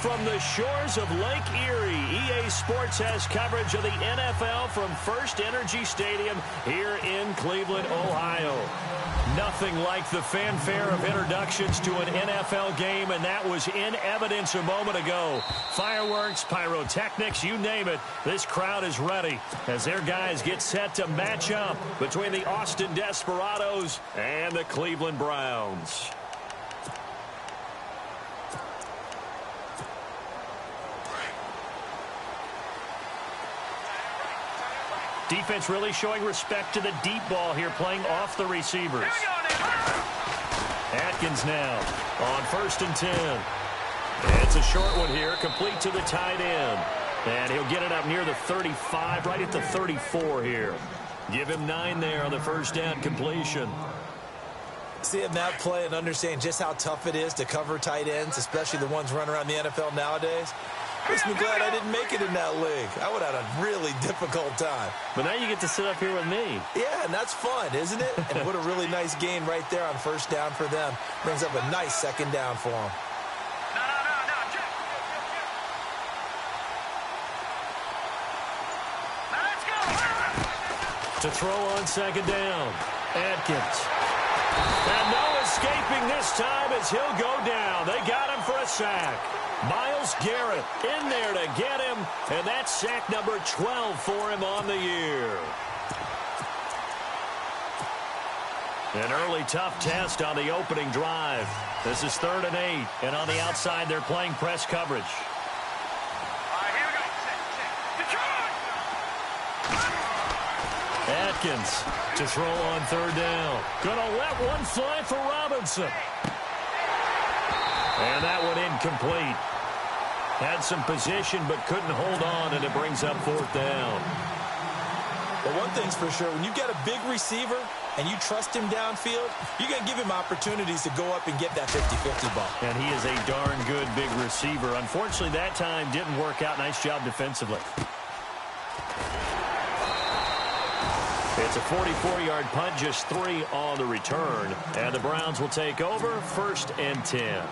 from the shores of Lake Erie, EA Sports has coverage of the NFL from First Energy Stadium here in Cleveland, Ohio. Nothing like the fanfare of introductions to an NFL game, and that was in evidence a moment ago. Fireworks, pyrotechnics, you name it, this crowd is ready as their guys get set to match up between the Austin Desperados and the Cleveland Browns. Defense really showing respect to the deep ball here, playing off the receivers. Atkins now on 1st and 10. It's a short one here, complete to the tight end. And he'll get it up near the 35, right at the 34 here. Give him 9 there on the first down completion. Seeing that play and understand just how tough it is to cover tight ends, especially the ones running around the NFL nowadays, makes me glad I didn't make it in that league. I would have had a really difficult time. But now you get to sit up here with me. Yeah, and that's fun, isn't it? And what a really nice gain right there on first down for them. Brings up a nice second down for them. To throw on second down, Atkins. And no escaping this time as he'll go down. They got him for a sack. Myles Garrett in there to get him, and that's sack number 12 for him on the year. An early tough test on the opening drive. This is 3rd and 8, and on the outside they're playing press coverage. Atkins to throw on 3rd down. Gonna let one fly for Robinson. And that one incomplete. Had some position but couldn't hold on, and it brings up 4th down. But one thing's for sure, when you've got a big receiver and you trust him downfield, you're going to give him opportunities to go up and get that 50-50 ball. And he is a darn good big receiver. Unfortunately, that time didn't work out. Nice job defensively. It's a 44-yard punt, just 3 on the return. And the Browns will take over 1st and 10.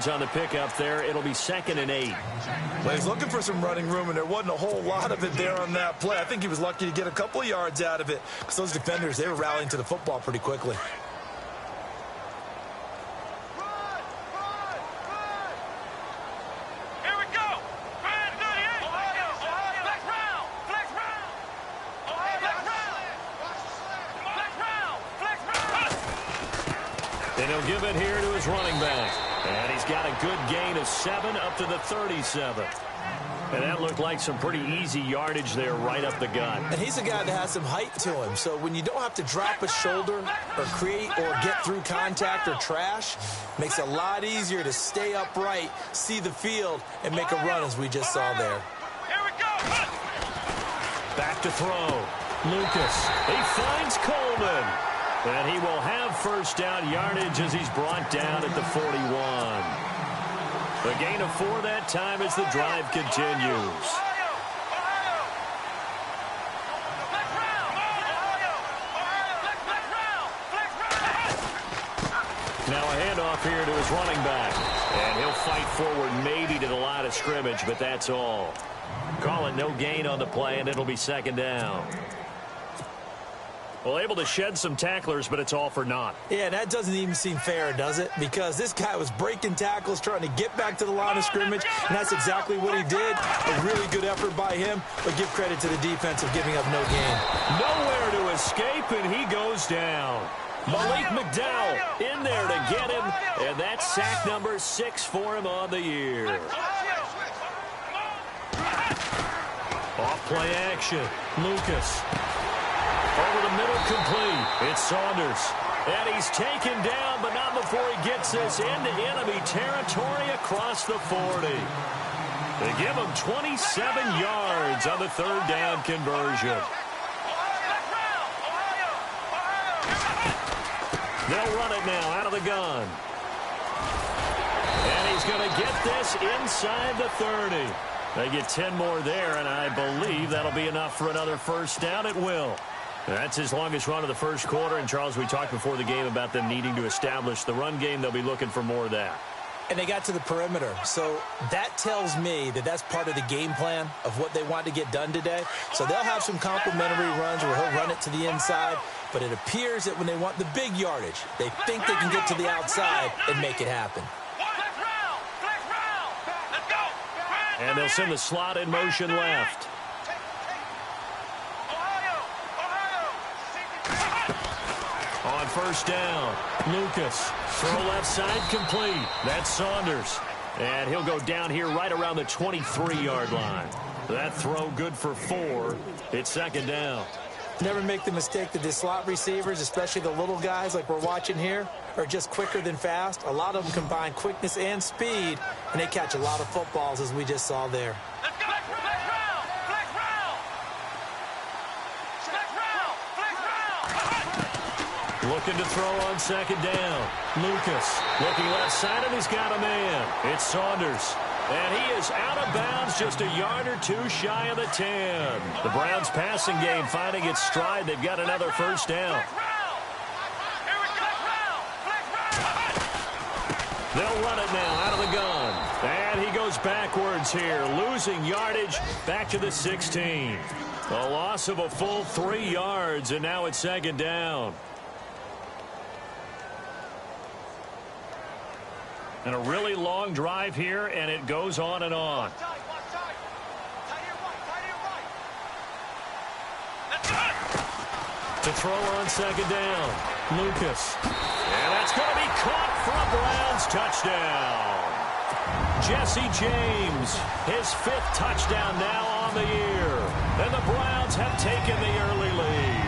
On the pickup there. It'll be 2nd and 8. Well, he's looking for some running room, and there wasn't a whole lot of it there on that play. I think he was lucky to get a couple of yards out of it because those defenders, they were rallying to the football pretty quickly. Here we go. And he'll give it here to his running back. And he's got a good gain of 7 up to the 37. And that looked like some pretty easy yardage there right up the gut. And he's a guy that has some height to him. So when you don't have to drop a shoulder or create or get through contact or trash, makes it a lot easier to stay upright, see the field, and make a run as we just saw there. Here we go. Back to throw. Lucas. He finds Coleman. And he will have first down yardage as he's brought down at the 41. The gain of 4 that time as the drive continues. Now a handoff here to his running back. And he'll fight forward maybe to the line of scrimmage, but that's all. Call it no gain on the play, and it'll be 2nd down. Well, able to shed some tacklers, but it's all for naught. Yeah, that doesn't even seem fair, does it? Because this guy was breaking tackles, trying to get back to the line of scrimmage, and that's exactly what he did. A really good effort by him, but give credit to the defense of giving up no gain. Nowhere to escape, and he goes down. Malik McDowell in there to get him, and that's sack number 6 for him on the year. Off-play action. Lucas. Over the middle, complete. It's Saunders. And he's taken down, but not before he gets this into enemy territory across the 40. They give him 27 yards on the 3rd down conversion. They'll run it now out of the gun. And he's going to get this inside the 30. They get 10 more there, and I believe that'll be enough for another first down. It will. That's his longest run of the first quarter. And, Charles, we talked before the game about them needing to establish the run game. They'll be looking for more of that. And they got to the perimeter. So that tells me that that's part of the game plan of what they want to get done today. So they'll have some complimentary runs where he'll run it to the inside. But it appears that when they want the big yardage, they think they can get to the outside and make it happen. And they'll send the slot in motion left. On first down, Lucas. Throw left side complete. That's Saunders. And he'll go down here right around the 23-yard line. That throw good for 4. It's second down. Never make the mistake that the slot receivers, especially the little guys like we're watching here, are just quicker than fast. A lot of them combine quickness and speed, and they catch a lot of footballs, as we just saw there. Looking to throw on second down. Lucas looking left side, and he's got a man. It's Saunders. And he is out of bounds, just a yard or two shy of the 10. The Browns passing game finding its stride. They've got another first down. They'll run it now out of the gun. And he goes backwards here, losing yardage back to the 16. A loss of a full 3 yards, and now it's second down. And a really long drive here, and it goes on and on. To throw on second down, Lucas. And that's going to be caught for a Browns touchdown. Jesse James, his 5th touchdown now on the year. And the Browns have taken the early lead.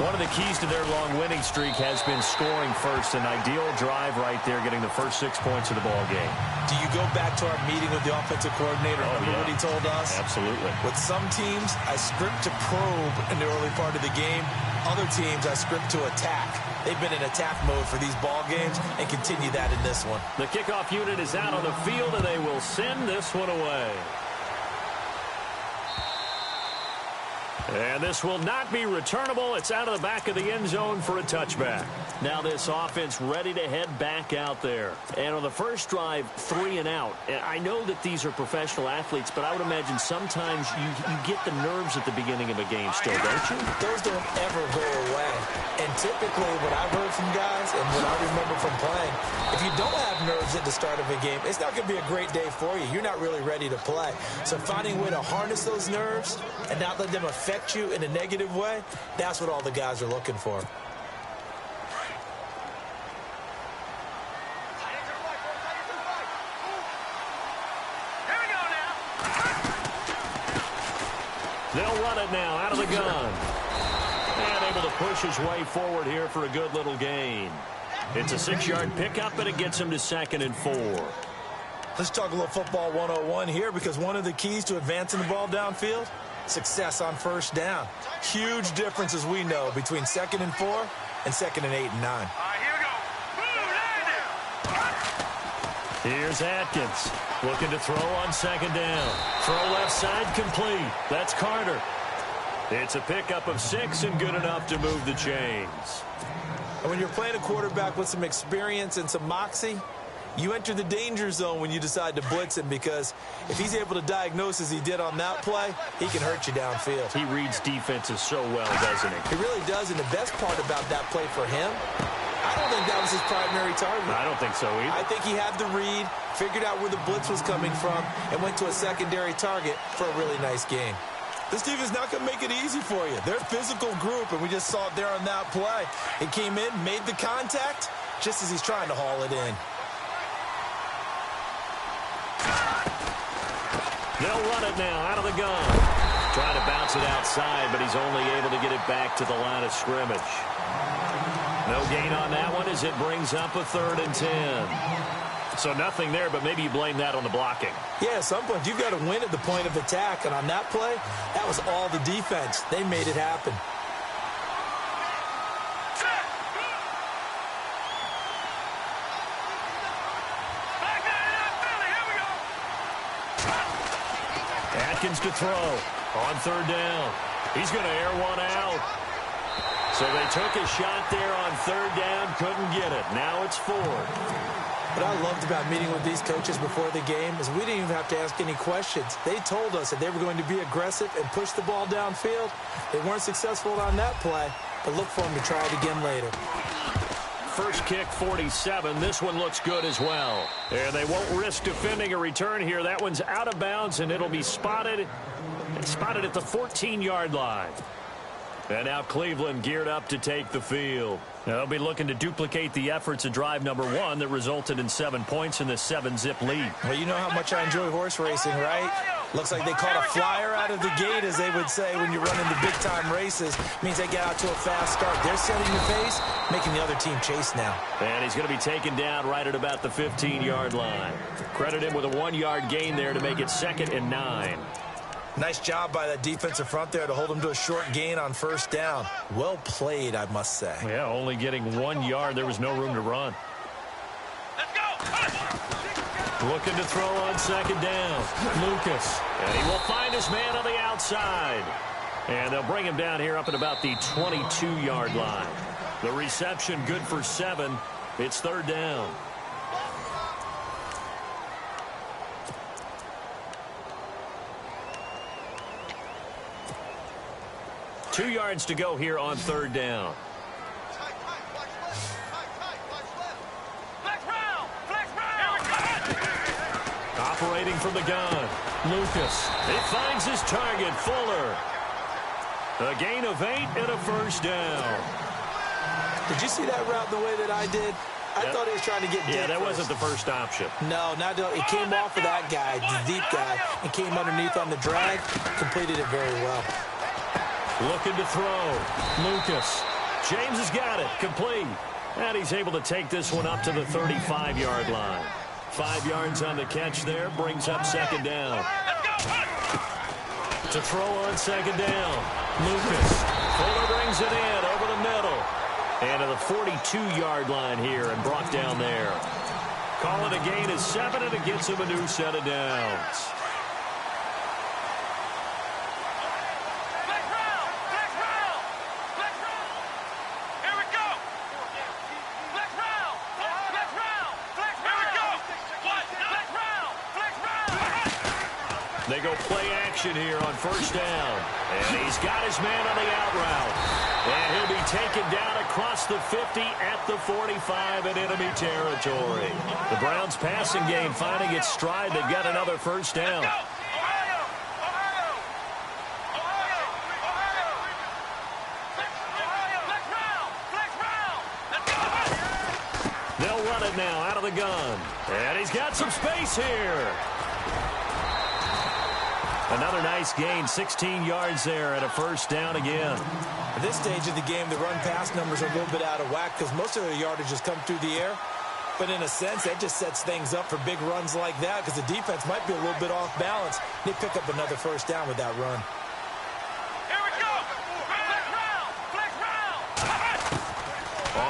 One of the keys to their long winning streak has been scoring first. An ideal drive right there, getting the first 6 points of the ball game. Do you go back to our meeting with the offensive coordinator? Remember what he told us? Absolutely. With some teams, I script to probe in the early part of the game. Other teams, I script to attack. They've been in attack mode for these ball games and continue that in this one. The kickoff unit is out on the field, and they will send this one away. And this will not be returnable. It's out of the back of the end zone for a touchback. Now this offense ready to head back out there. And on the first drive, 3 and out. And I know that these are professional athletes, but I would imagine sometimes you get the nerves at the beginning of a game still, don't you? Those don't ever go away. And typically what I've heard from guys and what I remember from playing, if you don't have nerves at the start of a game, it's not going to be a great day for you. You're not really ready to play. So finding a way to harness those nerves and not let them affect you in a negative way, that's what all the guys are looking for. They'll run it now out of the gun. And able to push his way forward here for a good little gain. It's a 6-yard pickup, and it gets him to 2nd and 4. Let's talk a little football 101 here, because one of the keys to advancing the ball downfield, success on first down. Huge difference, as we know, between 2nd and 4 and 2nd and 8 and 9. Here's Atkins looking to throw on second down. Throw left side complete. That's Carter. It's a pickup of 6 and good enough to move the chains. And when you're playing a quarterback with some experience and some moxie, you enter the danger zone when you decide to blitz him, because if he's able to diagnose as he did on that play, he can hurt you downfield. He reads defenses so well, doesn't he? He really does, and the best part about that play for him, I don't think that was his primary target. I don't think so either. I think he had the read, figured out where the blitz was coming from, and went to a secondary target for a really nice gain. This defense is not going to make it easy for you. They're a physical group, and we just saw it there on that play. He came in, made the contact, just as he's trying to haul it in. They'll run it now out of the gun. Trying to bounce it outside, but he's only able to get it back to the line of scrimmage. No gain on that one as it brings up a 3rd and 10. So nothing there, but maybe you blame that on the blocking. Yeah, at some point you've got to win at the point of attack, and on that play, that was all the defense. They made it happen. seconds to throw on third down. He's going to air one out. So they took a shot there on third down, couldn't get it. Now it's fourth. What I loved about meeting with these coaches before the game is we didn't even have to ask any questions. They told us that they were going to be aggressive and push the ball downfield. They weren't successful on that play, but look for them to try it again later. First kick, 47. This one looks good as well. And they won't risk defending a return here. That one's out of bounds, and it'll be spotted at the 14-yard line. And now Cleveland geared up to take the field. Now they'll be looking to duplicate the efforts of drive number 1 that resulted in 7 points in this 7-zip lead. Well, you know how much I enjoy horse racing, right? Looks like they caught a flyer out of the gate, as they would say when you're running the big-time races. Means they get out to a fast start. They're setting the pace, making the other team chase now. And he's going to be taken down right at about the 15-yard line. Credit him with a 1-yard gain there to make it 2nd and 9. Nice job by that defensive front there to hold him to a short gain on first down. Well played, I must say. Yeah, only getting 1 yard. There was no room to run. Let's go. Looking to throw on second down. Lucas. And he will find his man on the outside. And they'll bring him down here up at about the 22-yard line. The reception good for 7. It's third down. Two yards to go here on third down. Operating from the gun. Lucas. He finds his target, Fuller. A gain of 8 and a first down. Did you see that route the way that I did? I thought he was trying to get deep. Yeah, that wasn't the first option. No, not it came off of that guy, the deep guy, and came underneath on the drag. Completed it very well. Looking to throw. Lucas. James has got it. Complete. And he's able to take this one up to the 35-yard line. 5 yards on the catch there. Brings up second down. To throw on second down. Lucas. Fuller brings it in over the middle. And to the 42-yard line here and brought down there. Call it a gain of 7, and it gets him a new set of downs. They go play action here on first down. And he's got his man on the out route. And he'll be taken down across the 50 at the 45 in enemy territory. The Browns passing game finding its stride. They've got another first down. They'll run it now out of the gun. And he's got some space here. Another nice gain, 16 yards there, and a first down again. At this stage of the game, the run-pass numbers are a little bit out of whack because most of their yardage has come through the air. But in a sense, that just sets things up for big runs like that because the defense might be a little bit off balance. They pick up another first down with that run. Here we go. Flex round.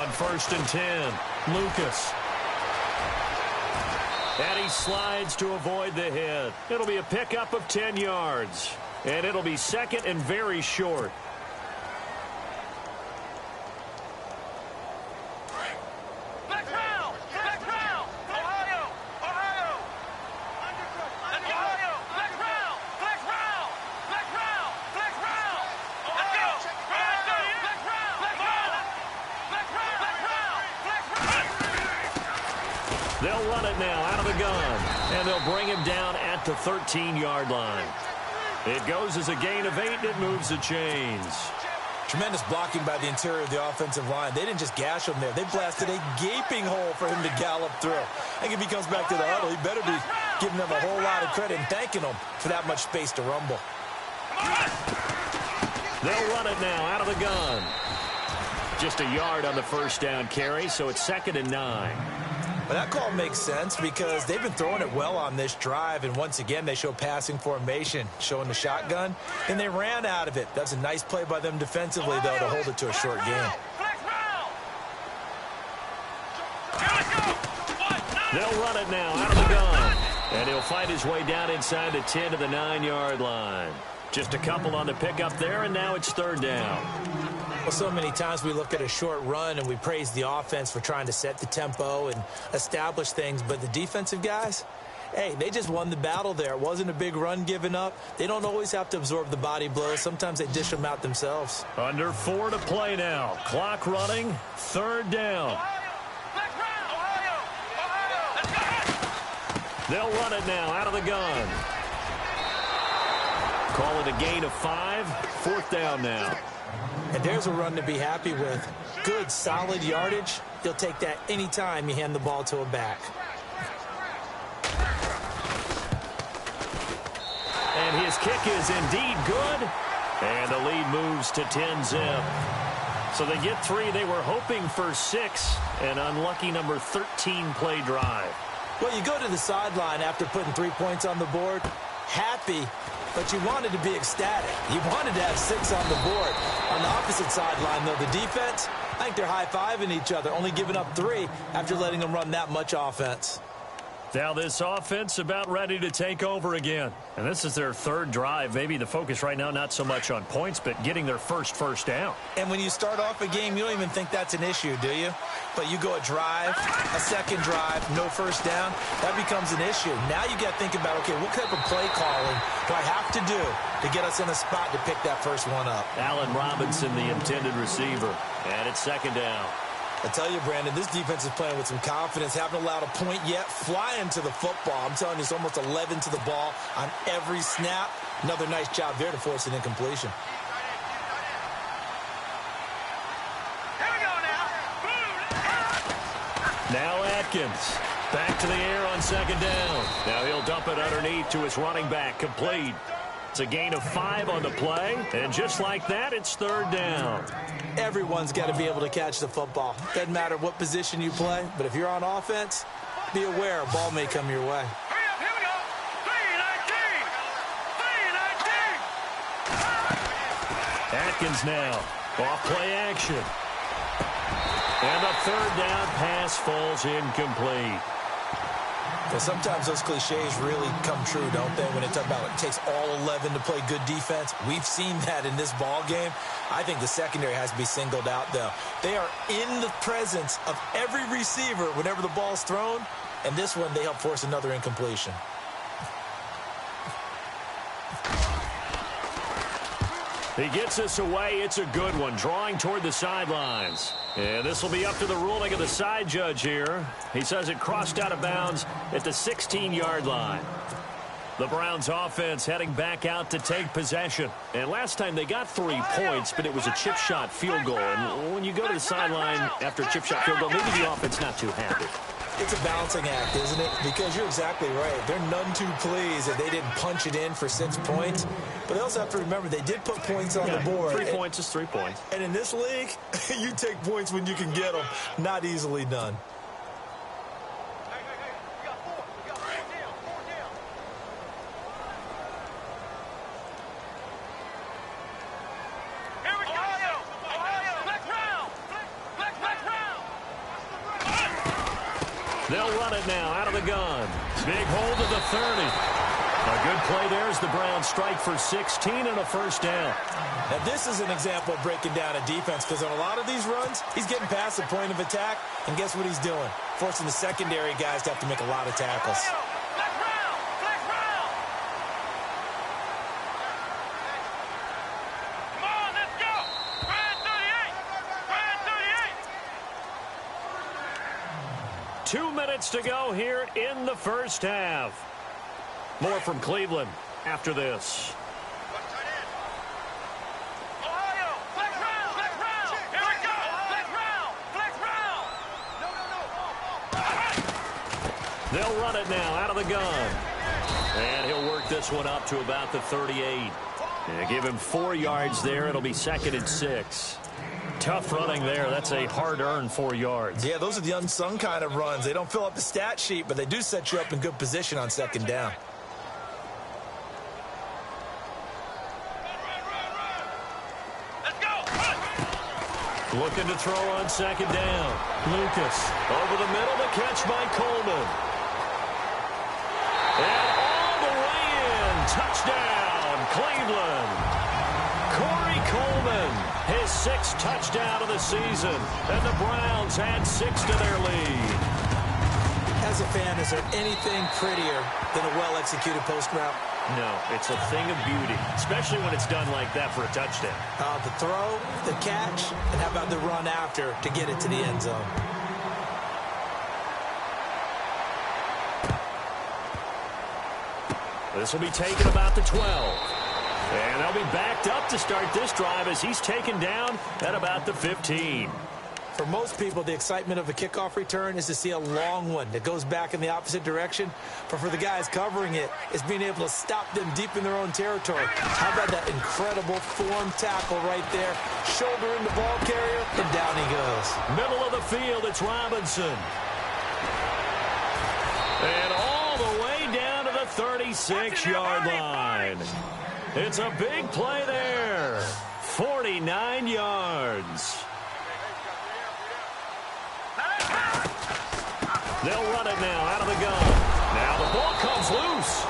On first and 10, Lucas. And he slides to avoid the hit. It'll be a pickup of 10 yards. And it'll be second and very short. Flex round. Flex round. Ohio. Ohio. Let's go. Flex round. Flex round. Flex round. Flex round. Let's go. Flex round. Flex round. Flex round. Flex round. Flex round. They'll run it now out of the gun. And they'll bring him down at the 13-yard line. It goes as a gain of 8, and it moves the chains. Tremendous blocking by the interior of the offensive line. They didn't just gash him there. They blasted a gaping hole for him to gallop through. I think if he comes back to the huddle, he better be giving them a whole lot of credit and thanking them for that much space to rumble. They'll run it now out of the gun. Just a yard on the first down carry, so it's 2nd and 9. But that call makes sense because they've been throwing it well on this drive, and once again they show passing formation, showing the shotgun, and they ran out of it. That's a nice play by them defensively, though, to hold it to a short gain. They'll run it now out of the gun. And he'll find his way down inside the 10 to the 9-yard line. Just a couple on the pickup there, and now it's third down. Well, so many times we look at a short run and we praise the offense for trying to set the tempo and establish things, but the defensive guys, hey, they just won the battle there. It wasn't a big run given up. They don't always have to absorb the body blows. Sometimes they dish them out themselves. Under 4 to play now. Clock running. Third down. They'll run it now out of the gun. Call it a gain of 5. Fourth down now. And there's a run to be happy with. Good, solid yardage. He'll take that anytime you hand the ball to a back. And his kick is indeed good. And the lead moves to 10-zip. So they get 3. They were hoping for 6. An unlucky number 13 play drive. Well, you go to the sideline after putting 3 points on the board, happy, but you wanted to be ecstatic. You wanted to have 6 on the board. On the opposite sideline, though, the defense, I think they're high-fiving each other, only giving up 3 after letting them run that much offense. Now this offense about ready to take over again. And this is their third drive. Maybe the focus right now not so much on points, but getting their first down. And when you start off a game, you don't even think that's an issue, do you? But you go a drive, a second drive, no first down, that becomes an issue. Now you got to think about, okay, what type of play calling do I have to do to get us in a spot to pick that first one up? Allen Robinson, the intended receiver. And it's second down. I tell you, Brandon, this defense is playing with some confidence. Haven't allowed a point yet. Flying to the football. I'm telling you, it's almost 11 to the ball on every snap. Another nice job there to force an incompletion. Here we go now. Now Atkins. Back to the air on second down. Now he'll dump it underneath to his running back. Complete. It's a gain of 5 on the play. And just like that, it's third down. Everyone's got to be able to catch the football. Doesn't matter what position you play, but if you're on offense, be aware a ball may come your way. Hurry up, here we go. 3-19. 3-19. Atkins now. Off play action. And the third down pass falls incomplete. Well, sometimes those cliches really come true, don't they? When they talk about it takes all 11 to play good defense. We've seen that in this ball game. I think the secondary has to be singled out, though. They are in the presence of every receiver whenever the ball's thrown. And this one, they help force another incompletion. He gets us away. It's a good one. Drawing toward the sidelines. And this will be up to the ruling of the side judge here. He says it crossed out of bounds at the 16-yard line. The Browns offense heading back out to take possession. And last time they got 3 points, but it was a chip shot field goal. And when you go to the sideline after a chip shot field goal, maybe the offense not too happy. It's a balancing act, isn't it? Because you're exactly right. They're none too pleased that they didn't punch it in for 6 points. But they also have to remember they did put points on the board. 3 points is 3 points. And in this league, you take points when you can get them. Not easily done. Hey, we got 4. We got 4 down. 4 down. Here we go. Ohio. Flex round. Flex round. They'll run it now out of the gun. Big hold of the 30. A good play there as the Browns strike for 16 and a first down. Now, this is an example of breaking down a defense because on a lot of these runs, he's getting past the point of attack, and guess what he's doing? Forcing the secondary guys to have to make a lot of tackles. Flex round. Flex round. Come on, let's go. Brad 38. Brad 38. 2 minutes to go here in the first half. More from Cleveland after this. Ohio, flex round, flex round. Here we go, flex round, flex round. They'll run it now out of the gun. And he'll work this one up to about the 38. And give him 4 yards there. It'll be 2nd and 6. Tough running there. That's a hard-earned 4 yards. Yeah, those are the unsung kind of runs. They don't fill up the stat sheet, but they do set you up in good position on second down. Let's go. Looking to throw on second down. Lucas over the middle, the catch by Coleman. Touchdown, Cleveland. Corey Coleman, his 6th touchdown of the season, and the Browns add 6 to their lead. As a fan, is there anything prettier than a well-executed post route? No, it's a thing of beauty, especially when it's done like that for a touchdown. The throw, the catch, and how about the run after to get it to the end zone? This will be taken about the 12. And they'll be backed up to start this drive as he's taken down at about the 15. For most people, the excitement of a kickoff return is to see a long one that goes back in the opposite direction. But for the guys covering it, it's being able to stop them deep in their own territory. How about that incredible form tackle right there? Shoulder in the ball carrier, and down he goes. Middle of the field, it's Robinson. And all the way down to the 36-yard line. It's a big play there. 49 yards. They'll run it now out of the gun. Now the ball comes loose.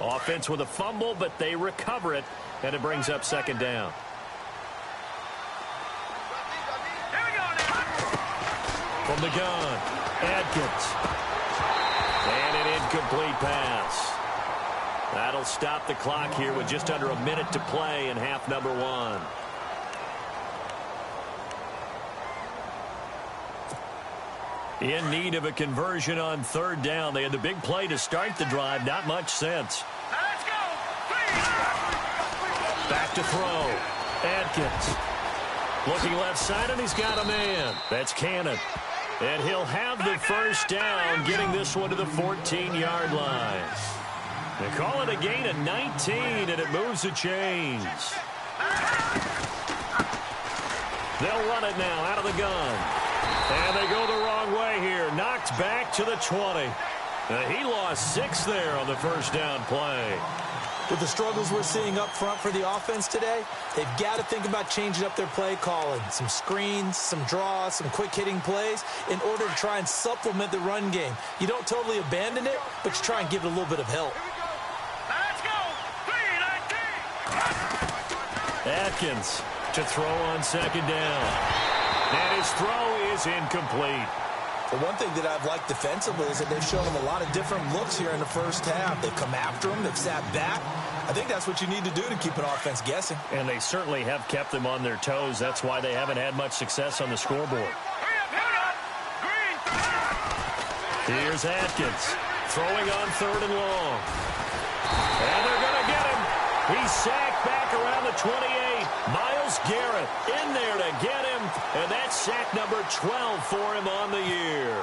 Offense with a fumble, but they recover it, and it brings up 2nd down. From the gun, Adkins. And an incomplete pass. That'll stop the clock here with just under a minute to play in half number 1. In need of a conversion on 3rd down. They had the big play to start the drive. Not much sense. Let's go. Back to throw. Adkins. Looking left side, and he's got a man. That's Cannon. And he'll have the 1st down, getting this one to the 14-yard line. They call it a gain of 19, and it moves the chains. They'll run it now out of the gun. And they go the wrong way here. Knocked back to the 20. He lost 6 there on the 1st down play. With the struggles we're seeing up front for the offense today, they've got to think about changing up their play calling. Some screens, some draws, some quick-hitting plays in order to try and supplement the run game. You don't totally abandon it, but you try and give it a little bit of help. Let's go. 3-19. Atkins to throw on 2nd down. And his throw is incomplete. The one thing that I've liked defensively is that they've shown them a lot of different looks here in the 1st half. They've come after him. They've sat back. I think that's what you need to do to keep an offense guessing. And they certainly have kept them on their toes. That's why they haven't had much success on the scoreboard. Here's Atkins throwing on 3rd and long. And they're going to get him. He's sacked back around the 28. Myles Garrett in there to get him. And that's sack number 12 for him on the year.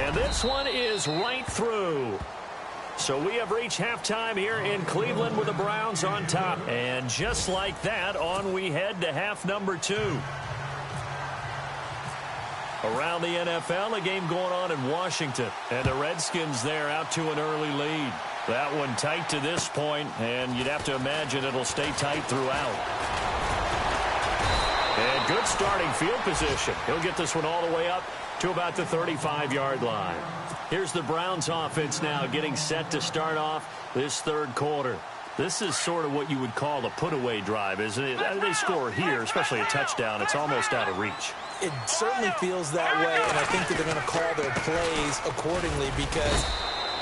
And this one is right through. So we have reached halftime here in Cleveland with the Browns on top. And just like that, on we head to half number 2. Around the NFL, a game going on in Washington. And the Redskins there out to an early lead. That one tight to this point, and you'd have to imagine it'll stay tight throughout. And good starting field position. He'll get this one all the way up to about the 35-yard line. Here's the Browns offense now getting set to start off this 3rd quarter. This is sort of what you would call a put-away drive, isn't it? They score here, especially a touchdown. It's almost out of reach. It certainly feels that way, and I think that they're going to call their plays accordingly because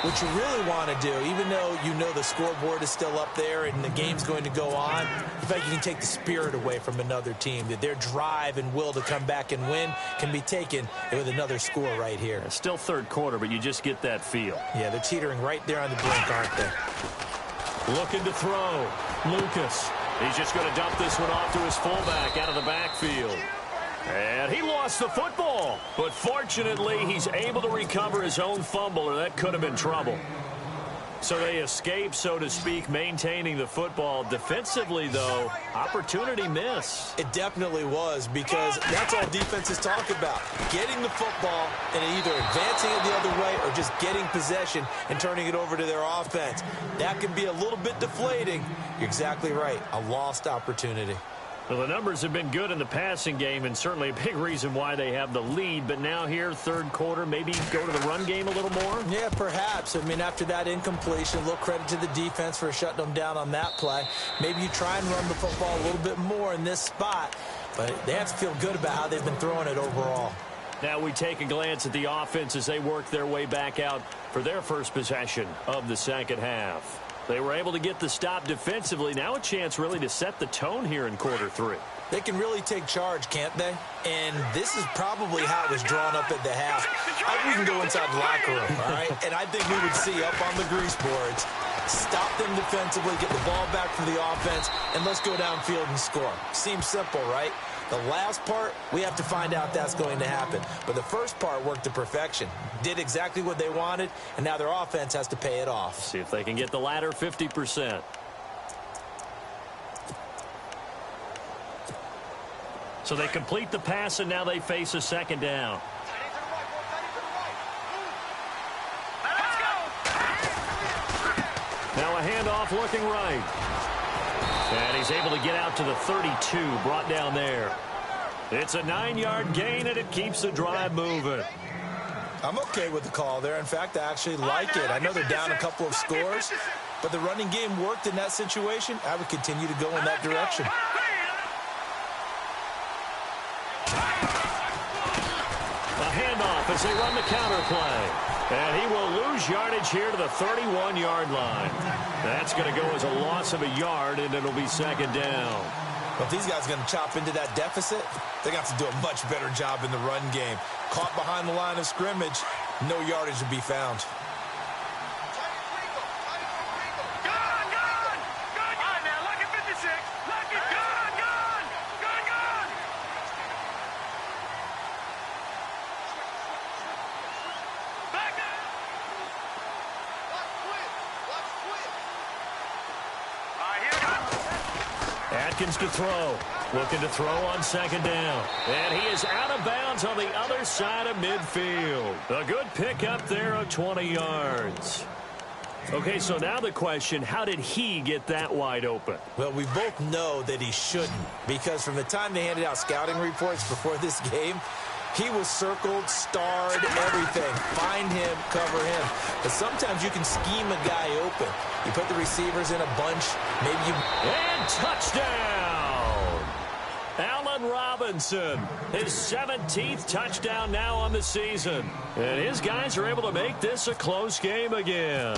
what you really want to do, even though you know the scoreboard is still up there and the game's going to go on, in fact, you can take the spirit away from another team, that their drive and will to come back and win can be taken with another score right here. It's still 3rd quarter, but you just get that feel. Yeah, they're teetering right there on the brink, aren't they? Looking to throw. Lucas. He's just going to dump this one off to his fullback out of the backfield. And he lost the football. But fortunately, he's able to recover his own fumble, or that could have been trouble. So they escape, so to speak, maintaining the football. Defensively, though, opportunity miss. It definitely was, because that's all defenses talk about. Getting the football and either advancing it the other way or just getting possession and turning it over to their offense. That can be a little bit deflating. You're exactly right. A lost opportunity. Well, the numbers have been good in the passing game, and certainly a big reason why they have the lead. But now here, third quarter, maybe go to the run game a little more? Yeah, perhaps. I mean, after that incompletion, a little credit to the defense for shutting them down on that play. Maybe you try and run the football a little bit more in this spot, but they have to feel good about how they've been throwing it overall. Now we take a glance at the offense as they work their way back out for their first possession of the second half. They were able to get the stop defensively. Now a chance really to set the tone here in quarter three. They can really take charge, can't they? And this is probably how it was drawn up at the half. We can go inside the locker room, all right? And I think we would see up on the grease boards, stop them defensively, get the ball back for the offense, and let's go downfield and score. Seems simple, right? The last part, we have to find out that's going to happen. But the first part worked to perfection. Did exactly what they wanted, and now their offense has to pay it off. See if they can get the latter 50%. So they complete the pass, and now they face a second down. Now a handoff looking right. And he's able to get out to the 32, brought down there. It's a 9-yard gain, and it keeps the drive moving. I'm okay with the call there. In fact, I actually like it. I know they're down a couple of scores, but the running game worked in that situation. I would continue to go in that direction. A handoff as they run the counter play. And he will lose yardage here to the 31-yard line. That's going to go as a loss of a yard, and it'll be second down. Well, if these guys are going to chop into that deficit, they're going to have to do a much better job in the run game. Caught behind the line of scrimmage, no yardage to be found. Atkins to throw. Looking to throw on second down. And he is out of bounds on the other side of midfield. A good pickup there of 20 yards. Okay, so now the question, how did he get that wide open? Well, we both know that he shouldn't, because from the time they handed out scouting reports before this game, he was circled, starred, everything. Find him, cover him. But sometimes you can scheme a guy open. You put the receivers in a bunch, maybe you... And touchdown! Allen Robinson, his 17th touchdown now on the season. And his guys are able to make this a close game again.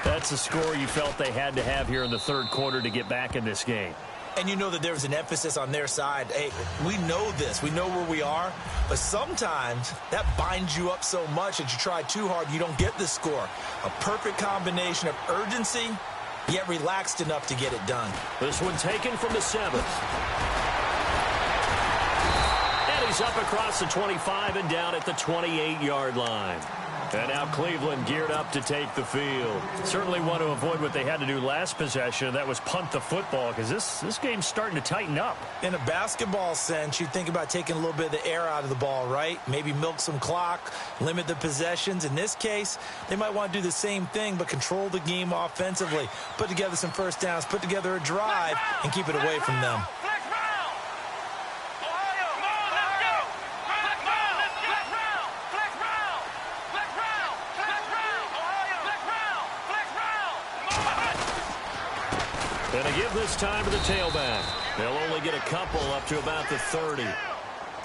That's a score you felt they had to have here in the third quarter to get back in this game. And you know that there's an emphasis on their side. Hey, we know this. We know where we are. But sometimes that binds you up so much that you try too hard, you don't get the score. A perfect combination of urgency, yet relaxed enough to get it done. This one taken from the 7th. And he's up across the 25 and down at the 28-yard line. And now Cleveland geared up to take the field. Certainly want to avoid what they had to do last possession. That was punt the football, because this game's starting to tighten up. In a basketball sense, you think about taking a little bit of the air out of the ball, right? Maybe milk some clock, limit the possessions. In this case, they might want to do the same thing, but control the game offensively. Put together some first downs, put together a drive, and keep it away from them. And they give this time to the tailback. They'll only get a couple up to about the 30.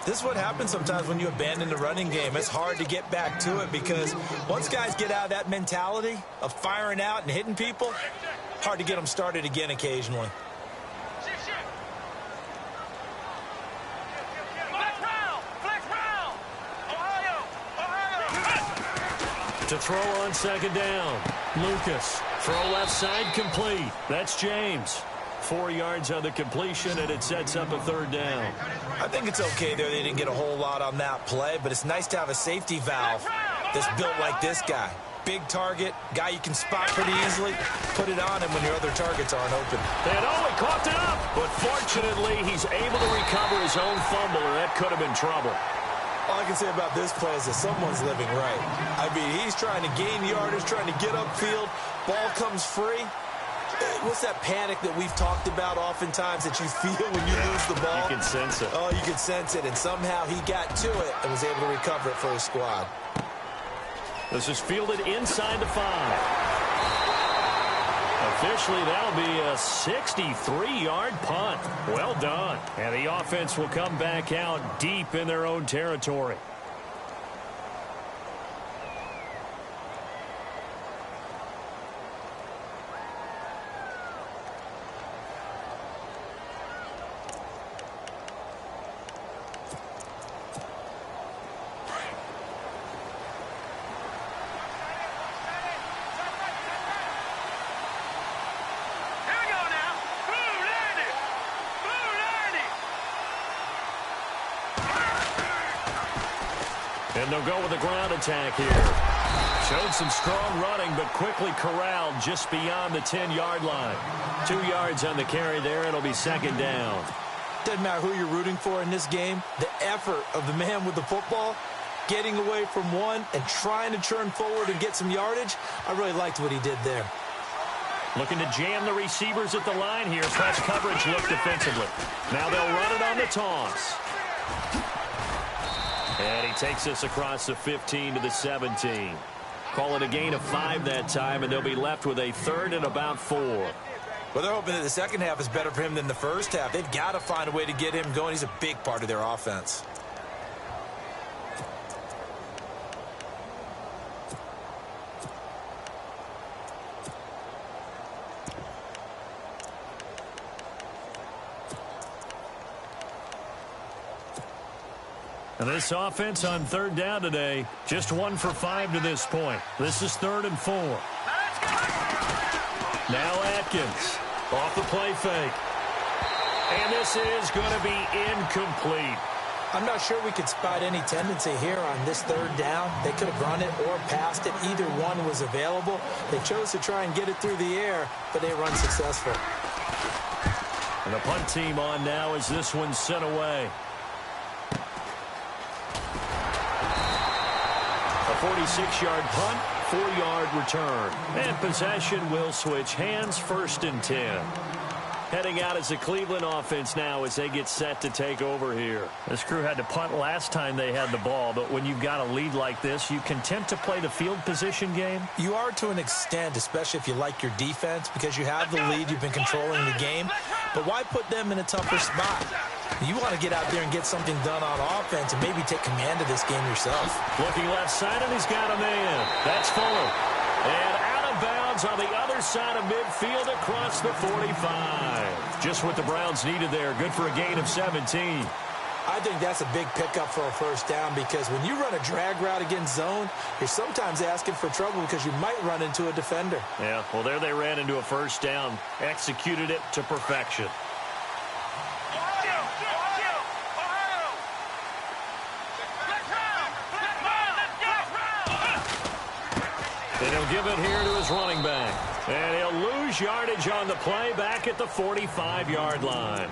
This is what happens sometimes when you abandon the running game. It's hard to get back to it because once guys get out of that mentality of firing out and hitting people, hard to get them started again occasionally. To throw on second down. Lucas. Throw left side complete. That's James. 4 yards on the completion, and it sets up a third down. I think it's okay there. They didn't get a whole lot on that play, but it's nice to have a safety valve that's built like this guy. big target, guy you can spot pretty easily. Put it on him when your other targets aren't open. And he coughed it up. But fortunately, he's able to recover his own fumble, or that could have been trouble. All I can say about this play is that someone's living right. I mean, he's trying to gain yardage, trying to get upfield. Ball comes free. What's that panic that we've talked about oftentimes that you feel when you lose the ball? You can sense it. Oh, you can sense it. And somehow he got to it and was able to recover it for his squad. This is fielded inside the 5. Officially, that'll be a 63-yard punt. Well done. And the offense will come back out deep in their own territory. And they'll go with a ground attack here. Showed some strong running, but quickly corralled just beyond the 10-yard line. 2 yards on the carry there. It'll be second down. Doesn't matter who you're rooting for in this game. The effort of the man with the football, getting away from one and trying to churn forward and get some yardage, I really liked what he did there. Looking to jam the receivers at the line here. Press coverage look defensively. Now they'll run it on the toss. And he takes us across the 15 to the 17. Call it a gain of 5 that time, and they'll be left with a 3rd and about 4. Well, they're hoping that the second half is better for him than the first half. They've got to find a way to get him going. He's a big part of their offense. And this offense on 3rd down today, just 1 for 5 to this point. This is 3rd and 4. Now Atkins off the play fake. And this is going to be incomplete. I'm not sure we could spot any tendency here on this 3rd down. They could have run it or passed it. Either one was available. They chose to try and get it through the air, but they were unsuccessful. And the punt team on now as this one's sent away. A 46-yard punt, 4-yard return. And possession will switch hands, 1st and 10. Heading out as the Cleveland offense now as they get set to take over here. This crew had to punt last time they had the ball, but when you've got a lead like this, you content to play the field position game? You are to an extent, especially if you like your defense, because you have the lead, you've been controlling the game. But why put them in a tougher spot? You want to get out there and get something done on offense and maybe take command of this game yourself. Looking left side, and he's got a man. That's Fuller. And out of bounds on the other side of midfield across the 45. Just what the Browns needed there. Good for a gain of 17. I think that's a big pickup for a 1st down because when you run a drag route against zone, you're sometimes asking for trouble because you might run into a defender. Yeah, well, there they ran into a 1st down. Executed it to perfection. And he'll give it here to his running back. And he'll lose yardage on the play back at the 45-yard line.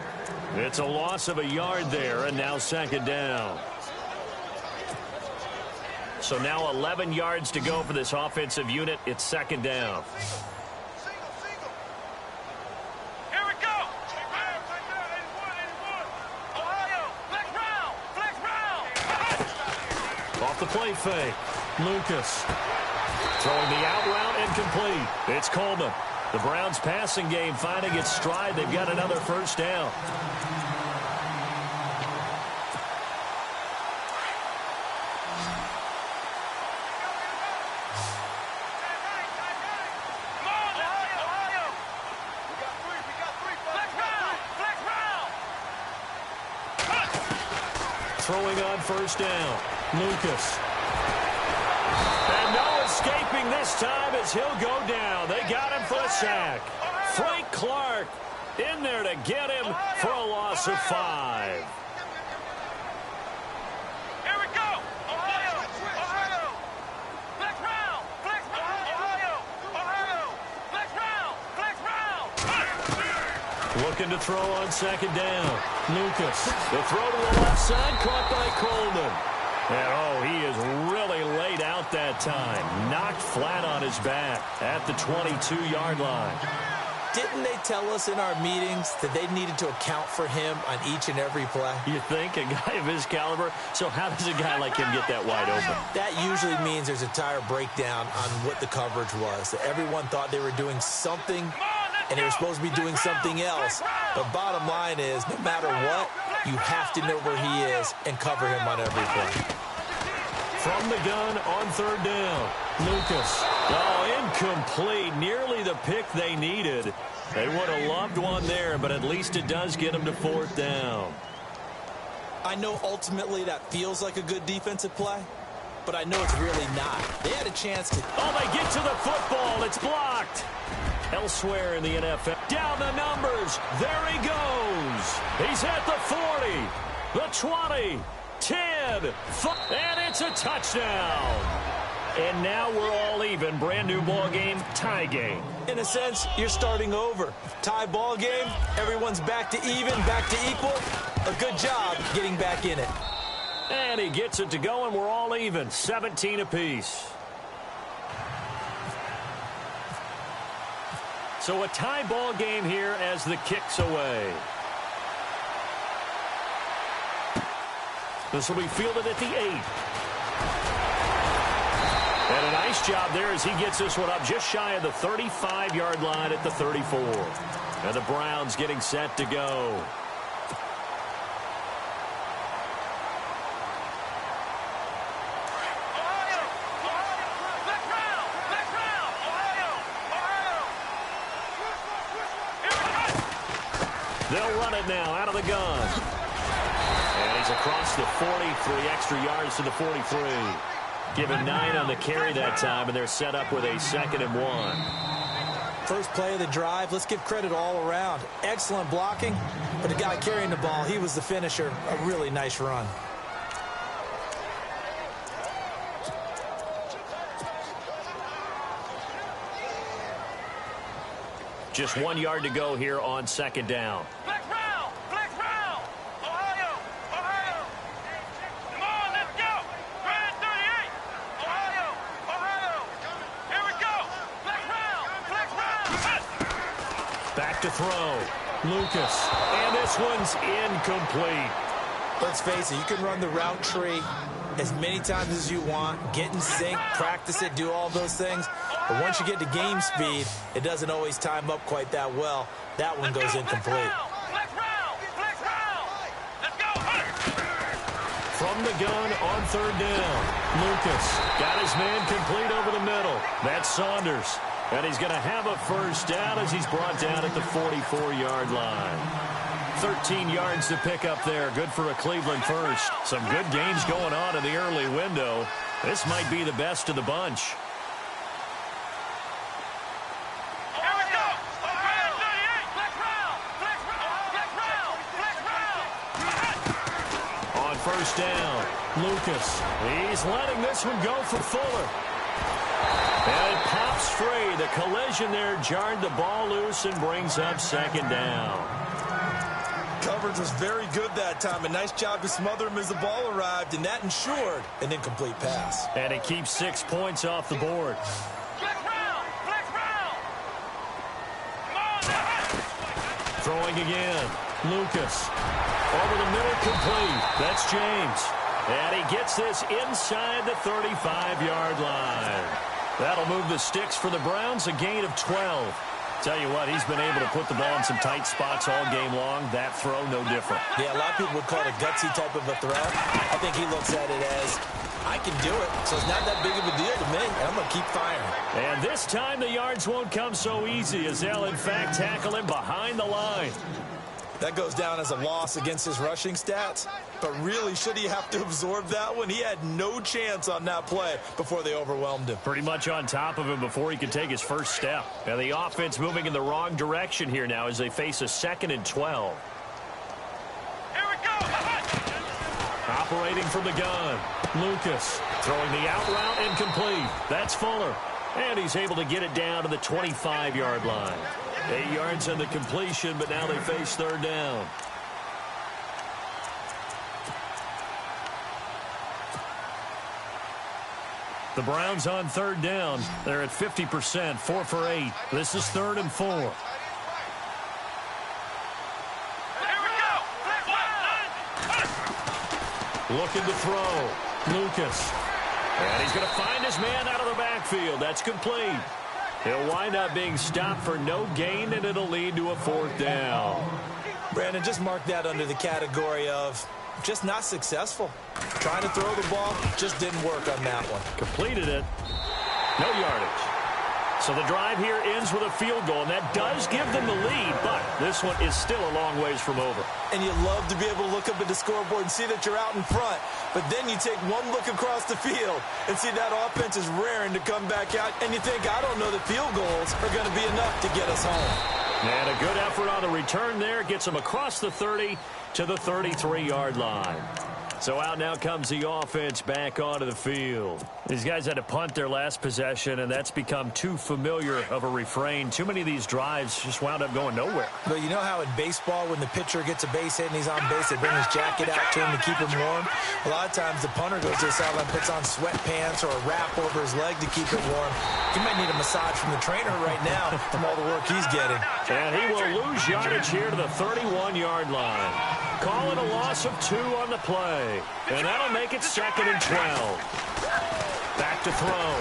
It's a loss of a yard there, and now 2nd down. So now 11 yards to go for this offensive unit. It's 2nd down. Here we go. Ohio, flex round, flex round. Off the play fake. Lucas. Throwing the out route incomplete. It's Coleman. The Browns passing game finding its stride. They've got another 1st down. Throwing on 1st down. Lucas. And no escaping this time as he'll go down. They got him for a sack. Frank Clark in there to get him for a loss of 5. Here we go. Ohio, Ohio. Flex round, flex round. Looking to throw on second down. Lucas. The throw to the left side, caught by Coleman. And, oh, he is really laid out that time. Knocked flat on his back at the 22-yard line. Didn't they tell us in our meetings that they needed to account for him on each and every play? You think? A guy of his caliber? So how does a guy like him get that wide open? That usually means there's a tire breakdown on what the coverage was. That everyone thought they were doing something, and they were supposed to be doing something else. But bottom line is, no matter what, you have to know where he is and cover him on every play. From the gun on third down, Lucas. Oh, incomplete. Nearly the pick they needed. They would have loved one there, but at least it does get them to fourth down. I know ultimately that feels like a good defensive play, but I know it's really not. They had a chance to... Oh, they get to the football. It's blocked. Elsewhere in the NFL. Down the numbers. There he goes. He's at the 40, the 20, 10, and it's a touchdown. And now we're all even. Brand new ball game, tie game. In a sense, you're starting over. Tie ball game, everyone's back to even, back to equal. A good job getting back in it. And he gets it to go, and we're all even, 17 apiece. So a tie ball game here as the kick's away. This will be fielded at the 8. And a nice job there as he gets this one up just shy of the 35-yard line at the 34. And the Browns getting set to go. They'll run it now out of the gun. And he's across the 43 extra yards to the 43. Given 9 on the carry that time, and they're set up with a 2nd and 1. First play of the drive, let's give credit all around. Excellent blocking, but the guy carrying the ball, he was the finisher. A really nice run. Just 1 yard to go here on 2nd down. Flex round! Flex round! Ohio! Ohio! Come on, let's go! Grand 38! Ohio! Ohio! Here we go! Flex round! Flex round! Back to throw. Lucas. And this one's incomplete. Let's face it, you can run the route tree as many times as you want, get in sync, practice it, do all those things. But once you get to game speed, it doesn't always time up quite that well. That one goes incomplete. Flex round! Flex round! Let's go! From the gun on third down. Lucas got his man complete over the middle. That's Saunders. And he's going to have a first down as he's brought down at the 44-yard line. 13 yards to pick up there. Good for a Cleveland first. Some good games going on in the early window. This might be the best of the bunch. Here we go! Grand 38! Flex round! Flex round! Flex round! Flex round! On first down, Lucas. He's letting this one go for Fuller. And it pops free. The collision there jarred the ball loose and brings up 2nd down. Coverage was very good that time. A nice job to smother him as the ball arrived, and that ensured an incomplete pass. And it keeps 6 points off the board. Flex round! Flex round! Come on, now! Throwing again. Lucas. Over the middle, complete. That's James. And he gets this inside the 35-yard line. That'll move the sticks for the Browns, a gain of 12. Tell you what, he's been able to put the ball in some tight spots all game long. That throw, no different. Yeah, a lot of people would call it a gutsy type of a throw. I think he looks at it as, I can do it, so it's not that big of a deal to me, and I'm going to keep firing. And this time the yards won't come so easy as they'll, in fact, tackle him behind the line. That goes down as a loss against his rushing stats, but really, should he have to absorb that one? He had no chance on that play before they overwhelmed him. Pretty much on top of him before he could take his first step. And the offense moving in the wrong direction here now as they face a 2nd and 12. Here we go! Operating from the gun. Lucas throwing the out route incomplete. That's Fuller. And he's able to get it down to the 25-yard line. 8 yards on the completion, but now they face third down. The Browns on third down. They're at 50%, 4 for 8. This is 3rd and 4. Here we go. Looking to throw. Lucas. And he's going to find his man out of the backfield. That's complete. He'll wind up being stopped for no gain, and it'll lead to a 4th down. Brandon, just mark that under the category of just not successful. Trying to throw the ball, just didn't work on that one. Completed it. No yardage. So the drive here ends with a field goal, and that does give them the lead, but this one is still a long ways from over. And you love to be able to look up at the scoreboard and see that you're out in front, but then you take one look across the field and see that offense is raring to come back out, and you think, I don't know that field goals are going to be enough to get us home. And a good effort on the return there gets them across the 30 to the 33-yard line. So out now comes the offense back onto the field. These guys had to punt their last possession, and that's become too familiar of a refrain. Too many of these drives just wound up going nowhere. But you know how in baseball, when the pitcher gets a base hit and he's on base, they bring his jacket out to him to keep him warm? A lot of times the punter goes to the sideline, puts on sweatpants or a wrap over his leg to keep it warm. He might need a massage from the trainer right now from all the work he's getting. And he will lose yardage here to the 31-yard line. Call it a loss of 2 on the play. And that'll make it 2nd and 12. Back to throw.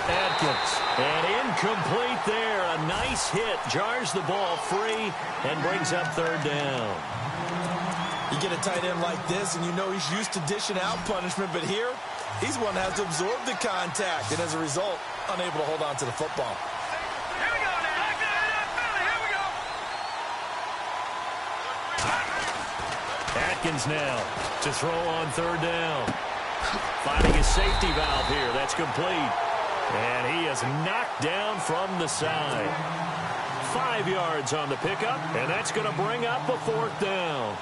Atkins. And incomplete there. A nice hit. Jars the ball free and brings up 3rd down. You get a tight end like this, and you know he's used to dishing out punishment, but here, he's one that has to absorb the contact, and as a result, unable to hold on to the football. Here we go now. Here we go. Atkins now to throw on 3rd down. Finding his safety valve here. That's complete. And he is knocked down from the side. 5 yards on the pickup, and that's going to bring up a 4th down.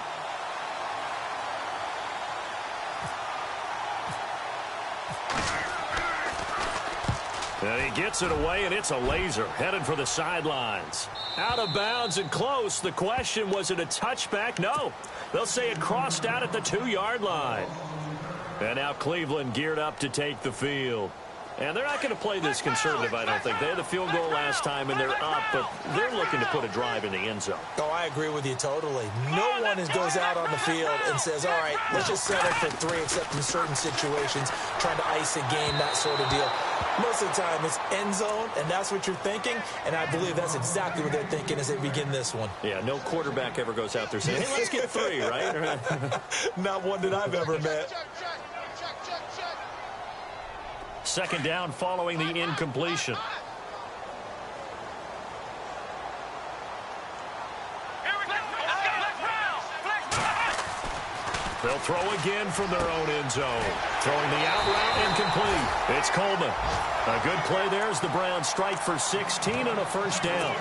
And he gets it away, and it's a laser headed for the sidelines. Out of bounds and close. The question, was it a touchback? No. They'll say it crossed out at the 2-yard line. And now Cleveland geared up to take the field. And they're not going to play this conservative, I don't think. They had the field goal last time, and they're up, but they're looking to put a drive in the end zone. Oh, I agree with you totally. No one goes out on the field and says, all right, let's just settle for 3, except in certain situations, trying to ice a game, that sort of deal. Most of the time, it's end zone, and that's what you're thinking, and I believe that's exactly what they're thinking as they begin this one. Yeah, no quarterback ever goes out there saying, hey, let's get 3, right? Not one that I've ever met. 2nd down following the incompletion. They'll throw again from their own end zone. Throwing the out route incomplete. It's Coleman. A good play there as the Browns strike for 16 on a 1st down.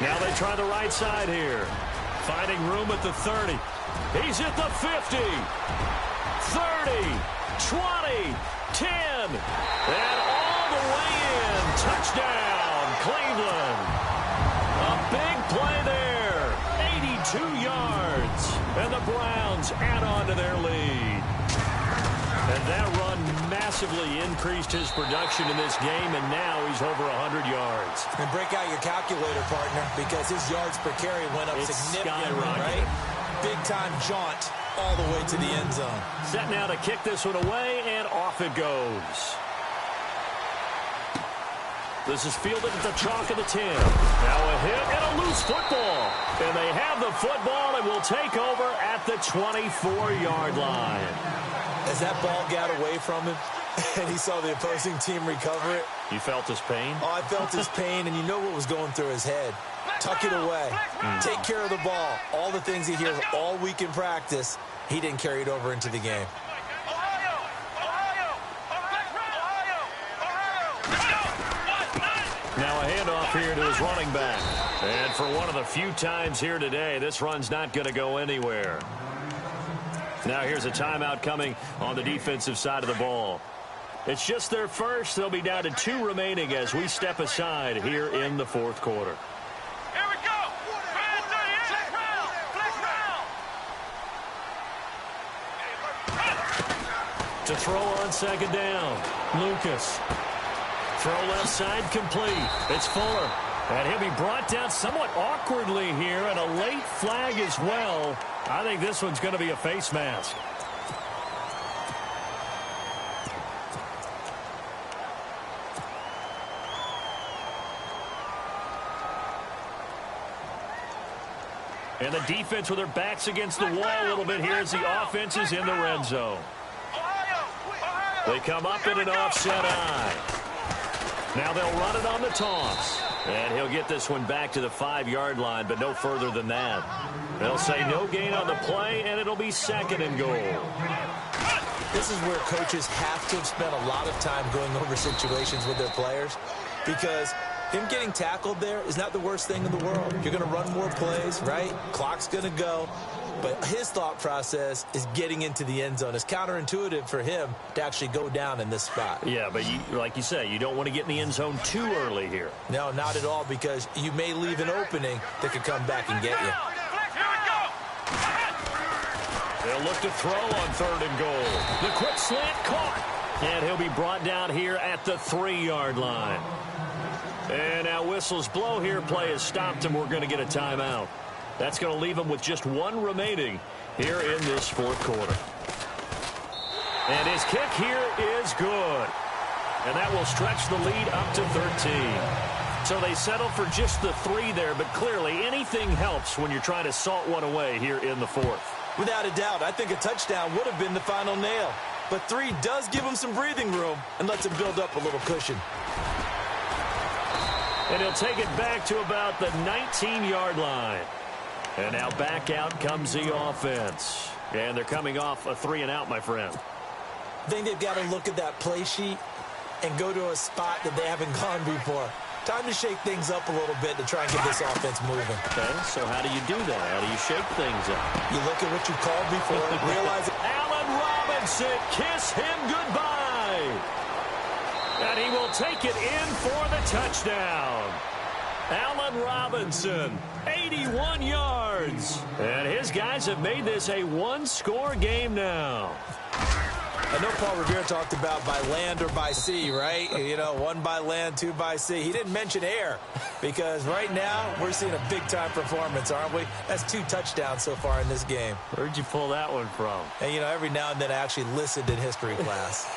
Now they try the right side here. Finding room at the 30. He's at the 50. 30, 20, 10, and all the way in. Touchdown, Cleveland. A big play there. 82 yards. And the Browns add on to their lead. And that run massively increased his production in this game, and now he's over 100 yards. And break out your calculator, partner, because his yards per carry went up significantly, right? Big-time jaunt all the way to the end zone. Set now to kick this one away, and off it goes. This is fielded at the chalk of the 10. Now a hit and a loose football. And they have the football and will take over at the 24-yard line. As that ball got away from him and he saw the opposing team recover it. You felt his pain? Oh, I felt his pain, and you know what was going through his head. Tuck it away. Take care of the ball. All the things he hears all week in practice, he didn't carry it over into the game. Now a handoff here to his running back. And for one of the few times here today, this run's not going to go anywhere. Now here's a timeout coming on the defensive side of the ball. It's just their first. They'll be down to 2 remaining as we step aside here in the fourth quarter. Here we go. Man 38. Flex round. To throw on second down, Lucas. Throw left side complete. It's Fuller. And he'll be brought down somewhat awkwardly here, and a late flag as well. I think this one's going to be a face mask. And the defense with their backs against the wall a little bit here as the offense is in the red zone. They come up in an offset eye. Now they'll run it on the toss. And he'll get this one back to the 5-yard line, but no further than that. They'll say no gain on the play, and it'll be second and goal. This is where coaches have to have spent a lot of time going over situations with their players, because him getting tackled there is not the worst thing in the world. You're going to run more plays, right? Clock's going to go. But his thought process is getting into the end zone. It's counterintuitive for him to actually go down in this spot. Yeah, but like you say, you don't want to get in the end zone too early here. No, not at all, because you may leave an opening that could come back and get you. They'll look to throw on third and goal. The quick slant caught. And he'll be brought down here at the 3-yard line. And now whistles blow here. Play has stopped, and we're going to get a timeout. That's going to leave them with just 1 remaining here in this fourth quarter. And his kick here is good. And that will stretch the lead up to 13. So they settle for just the 3 there, but clearly anything helps when you're trying to salt one away here in the fourth. Without a doubt, I think a touchdown would have been the final nail. But 3 does give him some breathing room and lets him build up a little cushion. And he'll take it back to about the 19-yard line. And now back out comes the offense. And they're coming off a 3-and-out, my friend. I think they've got to look at that play sheet and go to a spot that they haven't gone before. Time to shake things up a little bit to try and get this offense moving. Okay, so how do you do that? How do you shake things up? You look at what you called before and realize it. Allen Robinson, kiss him goodbye. And he will take it in for the touchdown. Allen Robinson, 81 yards. And his guys have made this a 1-score game now. I know Paul Revere talked about by land or by sea, right? You know, 1 by land, 2 by sea. He didn't mention air, because right now we're seeing a big-time performance, aren't we? That's 2 touchdowns so far in this game. Where'd you pull that one from? And, you know, every now and then I actually listened in history class.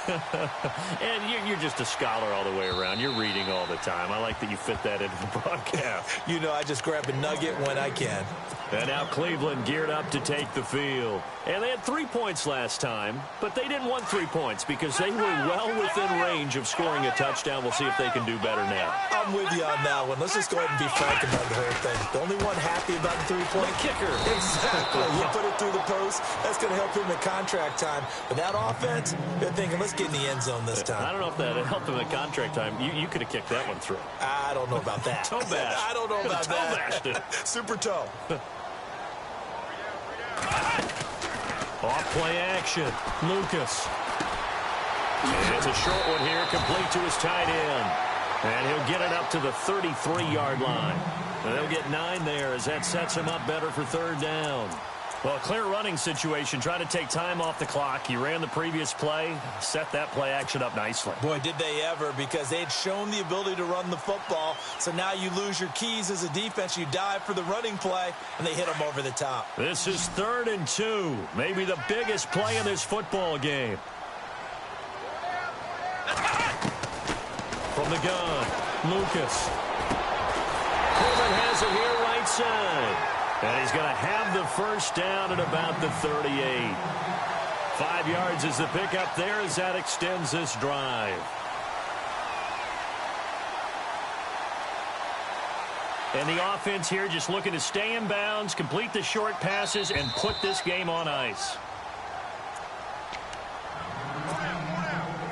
And you're just a scholar all the way around. You're reading all the time. I like that you fit that into the broadcast. You know, I just grab a nugget when I can. And now Cleveland geared up to take the field. And they had 3 points last time, but they didn't want 3 points because they were well within range of scoring a touchdown. We'll see if they can do better now. I'm with you on that one. Let's just go ahead and be frank about the whole thing. The only one happy about the 3-point kicker. Exactly. You put it through the post. That's going to help him in contract time. But that offense, they're thinking, let's get in the end zone this time. I don't know if that helped him in contract time. You could have kicked that one through. I don't know about that. Toe bash. I don't know about toe that. Bashed it. Super toe. Off play action. Lucas. And it's a short one here, complete to his tight end. And he'll get it up to the 33-yard line. And they'll get 9 there as that sets him up better for third down. Well, a clear running situation. Try to take time off the clock. He ran the previous play, set that play action up nicely. Boy, did they ever, because they had shown the ability to run the football. So now you lose your keys as a defense. You dive for the running play, and they hit them over the top. This is 3rd and 2. Maybe the biggest play in this football game. From the gun, Lucas. Coleman has it here right side. And he's going to have the first down at about the 38. 5 yards is the pickup there as that extends this drive. And the offense here just looking to stay in bounds, complete the short passes, and put this game on ice.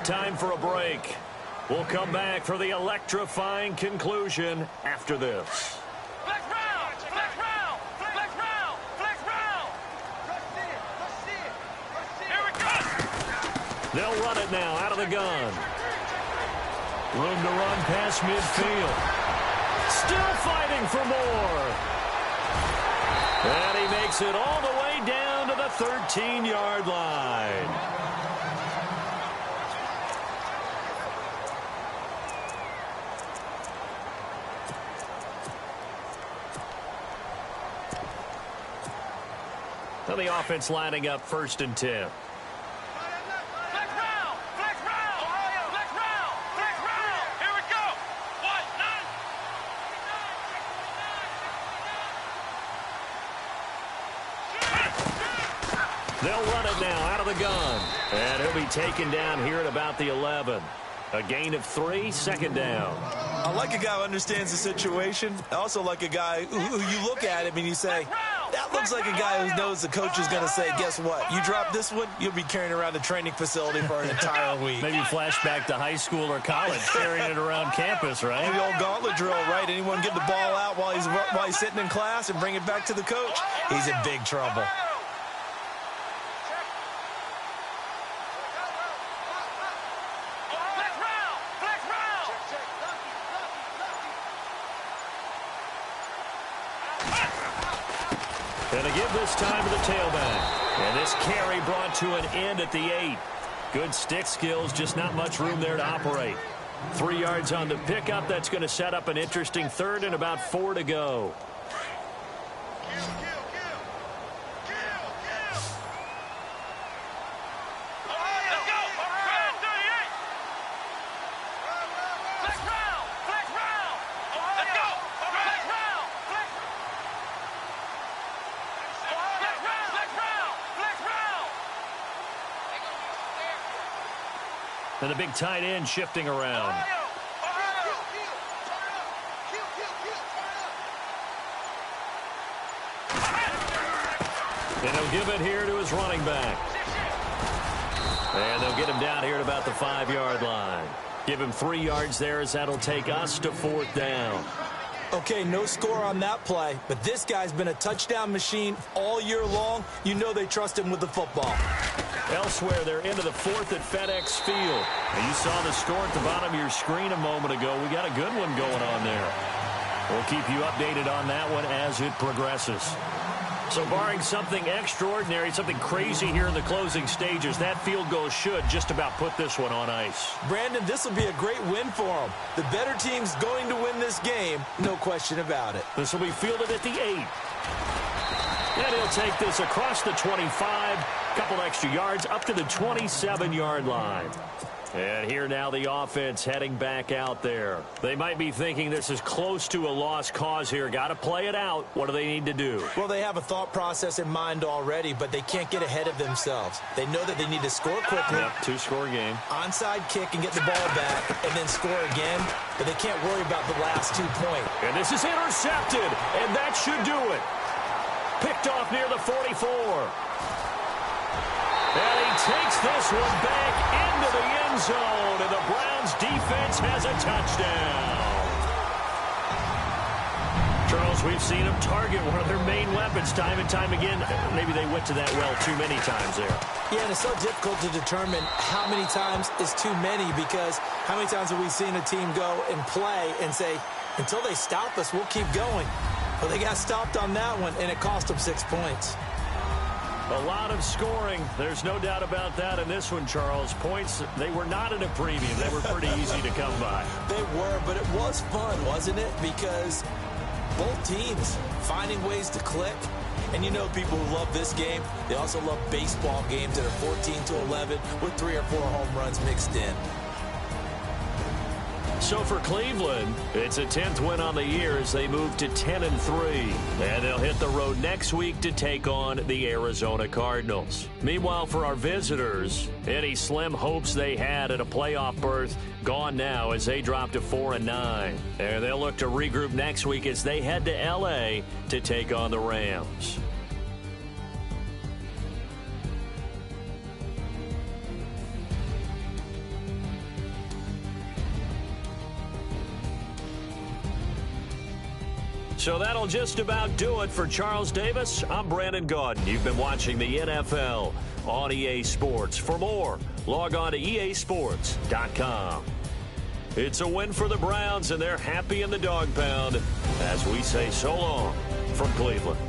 Time for a break. We'll come back for the electrifying conclusion after this. Flex round! Flex round! Flex round! Flex round! Here we go! They'll run it now out of the gun. Room to run past midfield. Still fighting for more. And he makes it all the way down to the 13-yard line. And the offense lining up 1st and 10. Flex round! Flex round! Ohio! Flex round! Flex round! Here we go! 1, 9! They'll run it now out of the gun. And he'll be taken down here at about the 11. A gain of 3, 2nd down. I like a guy who understands the situation. I also like a guy who you look at him and you say, that looks like a guy who knows the coach is going to say, guess what? You drop this one, you'll be carrying around the training facility for an entire week. Maybe flashback to high school or college, carrying it around campus, right? The old gauntlet drill, right? Anyone get the ball out while he's sitting in class and bring it back to the coach? He's in big trouble. Flex round! Flex round! And to give this time to the tailback. And this carry brought to an end at the 8. Good stick skills, just not much room there to operate. 3 yards on the pickup. That's going to set up an interesting 3rd and about 4 to go. Ohio! Let's go! Browns 38! Flex round! Flex round! Let's go! Flex round! Flex round! Flex round! Flex round! And the big tight end shifting around. Ohio! Ohio! And he'll give it here to his running back. And they'll get him down here at about the 5-yard line. Give him 3 yards there as that'll take us to 4th down. Okay, no score on that play, but this guy's been a touchdown machine all year long. You know they trust him with the football. Elsewhere, they're into the 4th at FedEx Field. And you saw the score at the bottom of your screen a moment ago. We got a good one going on there. We'll keep you updated on that one as it progresses. So barring something extraordinary, something crazy here in the closing stages, that field goal should just about put this one on ice. Brandon, this will be a great win for him. The better team's going to win this game, no question about it. This will be fielded at the 8. And he'll take this across the 25, couple extra yards up to the 27-yard line. And here now the offense heading back out there. They might be thinking this is close to a lost cause here. Got to play it out. What do they need to do? Well, they have a thought process in mind already, but they can't get ahead of themselves. They know that they need to score quickly. Yep, 2-score game. Onside kick and get the ball back and then score again, but they can't worry about the last 2 points. And this is intercepted, and that should do it. Picked off near the 44. And he takes this one back into the end zone, and the Browns defense has a touchdown. Charles, we've seen them target one of their main weapons time and time again. Maybe they went to that well too many times there. Yeah, and it's so difficult to determine how many times is too many, because how many times have we seen a team go and play and say, until they stop us, we'll keep going. Well, they got stopped on that one, and it cost them 6 points. A lot of scoring. There's no doubt about that in this one, Charles. Points, they were not at a premium. They were pretty easy to come by. They were, but it was fun, wasn't it? Because both teams finding ways to click. And you know people who love this game, they also love baseball games that are 14-11 with 3 or 4 home runs mixed in. So for Cleveland, it's a 10th win on the year as they move to 10-3. And they'll hit the road next week to take on the Arizona Cardinals. Meanwhile, for our visitors, any slim hopes they had at a playoff berth gone now as they drop to 4-9. And they'll look to regroup next week as they head to L.A. to take on the Rams. So that'll just about do it for Charles Davis. I'm Brandon Gaudin. You've been watching the NFL on EA Sports. For more, log on to easports.com. It's a win for the Browns, and they're happy in the dog pound as we say so long from Cleveland.